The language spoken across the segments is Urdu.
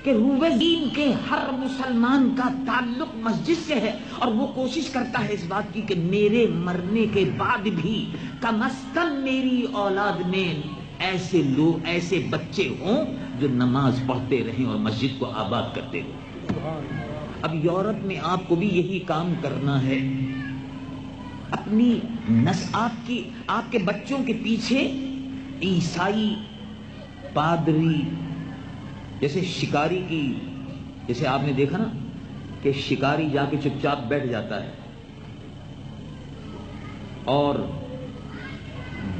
کہ روئے دین کے ہر مسلمان کا تعلق مسجد سے ہے، اور وہ کوشش کرتا ہے اس بات کی کہ میرے مرنے کے بعد بھی کم از کم میری اولاد میں ایسے لوگ، ایسے بچے ہوں جو نماز پڑھتے رہیں اور مسجد کو آباد کرتے رہیں۔ اب یورپ میں آپ کو بھی یہی کام کرنا ہے، اپنی آپ کے بچوں کے پیچھے عیسائی پادری، جیسے شکاری کی، جیسے آپ نے دیکھا نا کہ شکاری جا کے چپ چاپ بیٹھ جاتا ہے، اور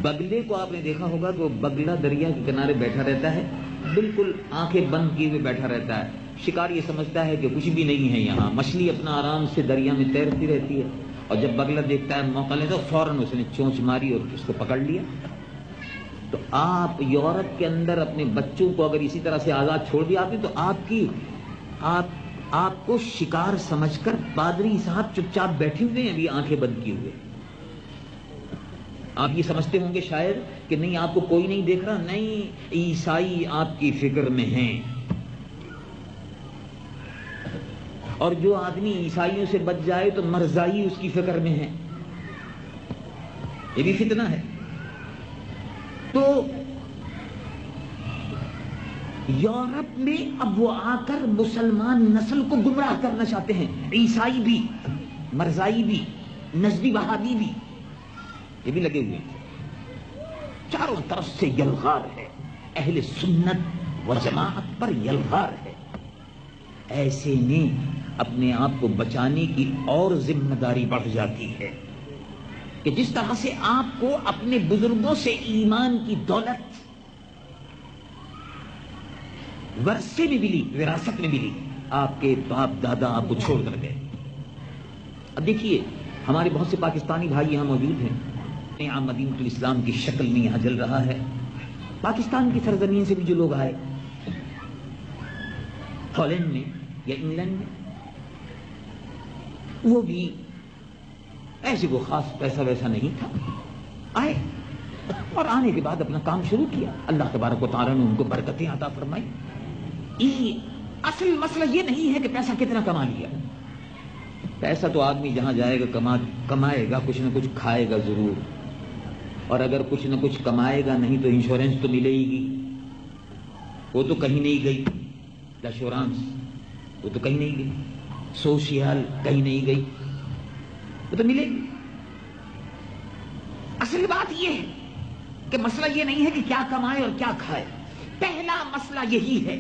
بگلے کو آپ نے دیکھا ہوگا کہ وہ بگلا دریا کے کنارے بیٹھا رہتا ہے، بالکل آنکھیں بند کیے ہوئے بیٹھا رہتا ہے۔ شکار یہ سمجھتا ہے کہ کچھ بھی نہیں ہے یہاں، مچھلی اپنا آرام سے دریا میں تیرتی رہتی ہے، اور جب بگلا دیکھتا ہے موقع لیتا ہے فوراً اس نے چونچ ماری اور اس کو پکڑ لیا۔ تو آپ یورپ کے اندر اپنے بچوں کو اگر اسی طرح سے آزاد چھوڑ دیا تو آپ کو شکار سمجھ کر پادری صاحب چپ چاپ بیٹھے ہوئے ہیں، ابھی آنکھیں بند کیے ہوئے۔ آپ یہ سمجھتے ہوں گے شاید کہ نہیں آپ کو کوئی نہیں دیکھ رہا، نہیں، عیسائی آپ کی فکر میں ہیں، اور جو آدمی عیسائیوں سے بچ جائے تو مرزائی اس کی فکر میں ہے۔ یہ بھی فتنہ ہے۔ تو یورپ میں اب وہ آ کر مسلمان نسل کو گمراہ کرنا چاہتے ہیں، عیسائی بھی، مرزائی بھی، نجدی وہابی بھی، یہ بھی لگے ہوئے ہیں۔ چاروں طرف سے یلغار ہے، اہل سنت و جماعت پر یلغار ہے۔ ایسے میں اپنے آپ کو بچانے کی اور ذمہ داری بڑھ جاتی ہے کہ جس طرح سے آپ کو اپنے بزرگوں سے ایمان کی دولت ورثے میں ملی، وراثت میں ملی، آپ کے باپ دادا آپ کو چھوڑ کر گئے۔ اب دیکھیے ہمارے بہت سے پاکستانی بھائی یہاں موجود ہیں، یہاں مدینہ الاسلام کی شکل میں یہاں جل رہا ہے۔ پاکستان کی سرزمین سے بھی جو لوگ آئے، ہالینڈ میں یا انگلینڈ میں، وہ بھی ایسے وہ خاص پیسہ ویسا نہیں تھا، آئے اور آنے کے بعد اپنا کام شروع کیا، اللہ تبارک و تعالیٰ نے ان کو برکتیں عطا فرمائی۔ اصل مسئلہ یہ نہیں ہے کہ پیسہ کتنا کما لیا، پیسہ تو آدمی جہاں جائے گا کمائے گا، کچھ نہ کچھ کھائے گا ضرور، اور اگر کچھ نہ کچھ کمائے گا نہیں تو انشورنس تو ملے گی، وہ تو کہیں نہیں گئی، انشورنس وہ تو کہیں نہیں گئی، سوشل کہیں نہیں گئی، وہ تو ملے گی۔ اصل بات یہ ہے کہ مسئلہ یہ نہیں ہے کہ کیا کمائے اور کیا کھائے، پہلا مسئلہ یہی ہے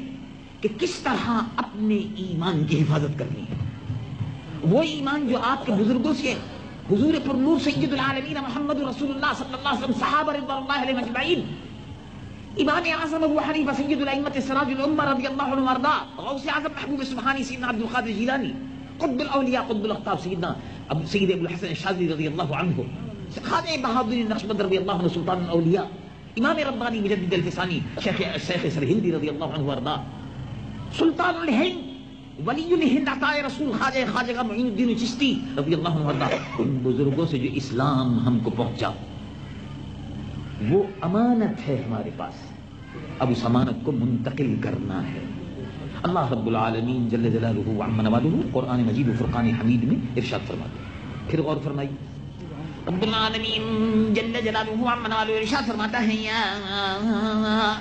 کہ کس طرح اپنے ایمان کی حفاظت کرنی ہے، وہ ایمان جو آپ کے بزرگوں سے، حضور پر نور سید العالمین محمد رسول اللہ صلی اللہ علیہ وسلم، صحابہ رضوان اللہ علیہم اجمعین، امام اعظم ابو حنیفہ سید الائمۃ سراج الامہ رضی اللہ عنہ وارضا، غوث اعظم محبوب سبحانی سیدنا عبد القادر جیلانی، قطب الاولیاء قطب الاقطاب سیدنا سید ابو الحسن الشاذلی رضی اللہ عنہ، خواجہ بہاؤالدین النقشبند رضی اللہ عنہ سلطان الاولیاء، امام ربانی مجدد الفسانی شیخ سرہندی رضی اللہ عنہ وارضا، سلطان الہند ولی الہند عطاء رسول خواجہ معین الدین چشتی رضی اللہ عنہ وارضا، ان بزرگوں سے جو اسلام ہم کو پہنچا وہ امانت ہے ہمارے پاس، اب اس امانت کو منتقل کرنا ہے۔ اللہ رب العالمین جل جلالہ وعم نوالہ قرآن مجید و فرقان حمید میں ارشاد فرماتے ہیں، پھر غور فرمائیے، رب العالمین جل جلالہ وعم نوالہ ارشاد فرماتا ہے، یا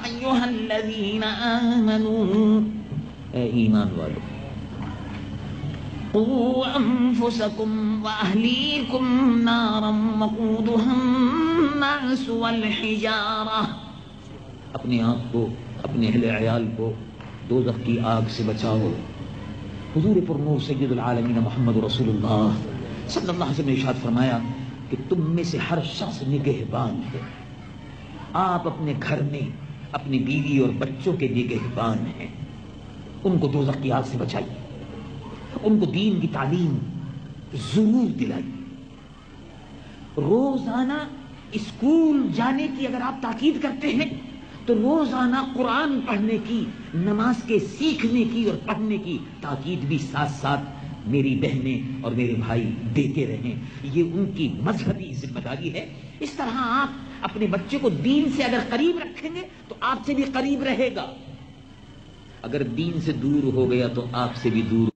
ایھا الذین آمنوا، اے ایمان والو، قوا انفسکم واہلیکم نارا وقودھا الناس والحجارہ، اپنے آپ کو، اپنے اہل عیال کو دوزخ کی آگ سے بچاؤ۔ حضور پر نور سید العالمین محمد رسول اللہ صلی اللہ علیہ وسلم نے ارشاد فرمایا کہ تم میں سے ہر شخص نگہبان ہے، آپ اپنے گھر میں اپنی بیوی اور بچوں کے نگہبان ہیں، ان کو دوزخ کی آگ سے بچائیے، ان کو دین کی تعلیم ضرور دلائیے، روزانہ اسکول جانے کی اگر آپ تاکید کرتے ہیں تو روزانہ قرآن پڑھنے کی، نماز کے سیکھنے کی اور پڑھنے کی تاکید بھی ساتھ ساتھ میری بہنیں اور میرے بھائی دیتے رہیں، یہ ان کی مذہبی ذمہ داری ہے۔ اس طرح آپ اپنے بچے کو دین سے اگر قریب رکھیں گے تو آپ سے بھی قریب رہے گا، اگر دین سے دور ہو گیا تو آپ سے بھی دور